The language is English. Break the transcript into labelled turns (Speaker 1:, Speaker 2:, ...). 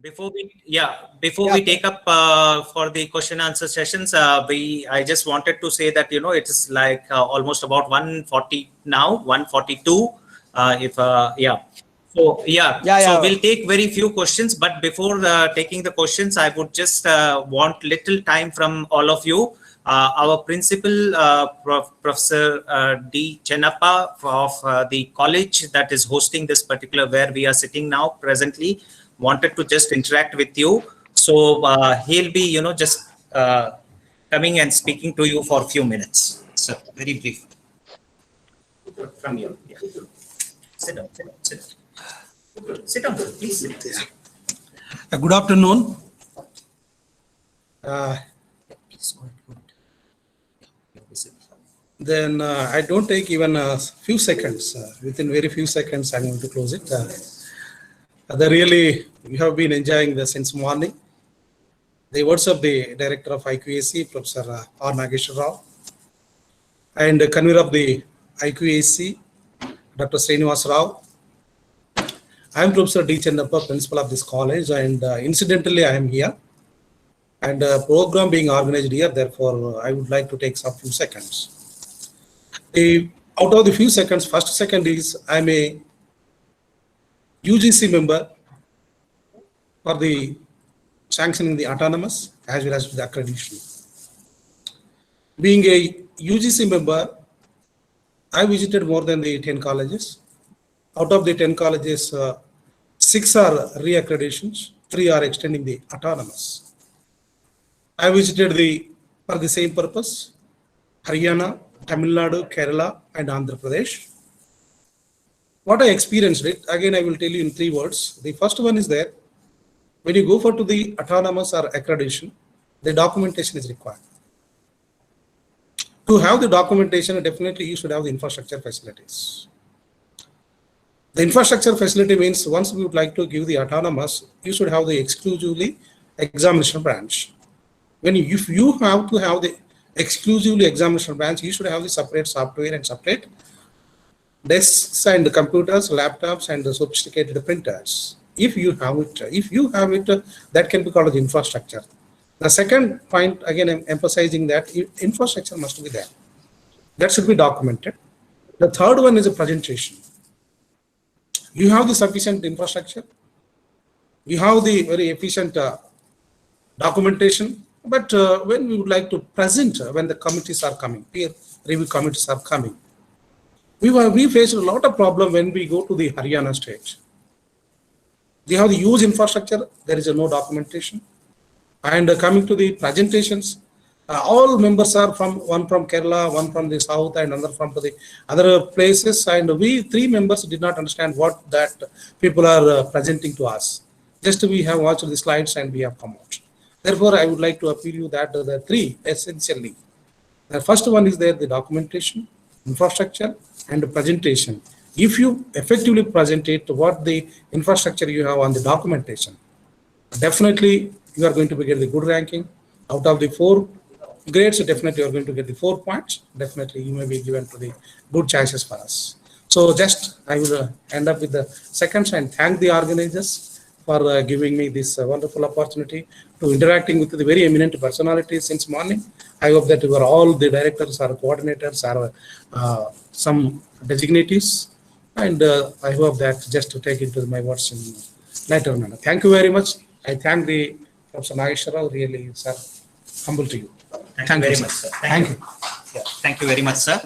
Speaker 1: Before we take up for the question answer sessions, I just wanted to say that it is like almost about 1:40 now, 1:42. So we'll take very few questions, but before taking the questions, I would just want little time from all of you. Our principal, Professor D. Chennappa of the college that is hosting this particular, where we are sitting now presently, wanted to just interact with you. So he'll be, just coming and speaking to you for a few minutes. So very brief. From you. Yeah. Sit down, sit down, please sit.
Speaker 2: Good afternoon. Then I don't take even a few seconds. Within very few seconds, I'm going to close it. We have been enjoying this since morning. The words of the Director of IQAC, Professor R. Nageshwar Rao, and convener of the IQAC, Dr. Srinivas Rao. I am Professor D. Chennappa, principal of this college, and incidentally, I am here. And program being organized here, therefore, I would like to take some few seconds. Out of the few seconds, first second is I am a UGC member for the sanctioning the autonomous as well as the accreditation. Being a UGC member, I visited more than the 10 colleges. Out of the 10 colleges, 6 are re-accreditations, 3 are extending the autonomous. I visited for the same purpose, Haryana, Tamil Nadu, Kerala, and Andhra Pradesh. What I experienced it, again, I will tell you in 3 words. The first one is that when you go to the autonomous or accreditation, the documentation is required. To have the documentation, definitely you should have the infrastructure facilities. The infrastructure facility means once we would like to give the autonomous, you should have the exclusively examination branch. If you have to have the exclusively examination branch, you should have the separate software and separate desks and computers, laptops, and the sophisticated printers. If you have it, that can be called as infrastructure. The second point, again, I'm emphasizing that infrastructure must be there. That should be documented. The third one is a presentation. You have the sufficient infrastructure. You have the very efficient documentation. But when we would like to present, when the committees are coming, peer review committees are coming, we face a lot of problem when we go to the Haryana state. They have the huge infrastructure, there is no documentation. And coming to the presentations, all members are one from Kerala, one from the south, and another from the other places. And we 3 members did not understand what that people are presenting to us. Just we have watched the slides and we have come out. Therefore, I would like to appeal you that the 3 essentially. The first one is there, the documentation, infrastructure, and the presentation. If you effectively present it, what the infrastructure you have on the documentation, definitely you are going to get the good ranking. Out of the 4 grades, definitely you are going to get the 4 points. Definitely you may be given to the good chances for us. So just I will end up with the seconds and thank the organizers for giving me this wonderful opportunity to interacting with the very eminent personalities since morning. I hope that you are all the directors or coordinators or some designatees. And I hope that just to take into my words in later manner. Thank you very much. I thank the Professor Nageshwar Rao, really, sir, humble to you.
Speaker 1: Thank you very much, sir.
Speaker 2: Thank you.
Speaker 1: Yeah, thank you very much, sir.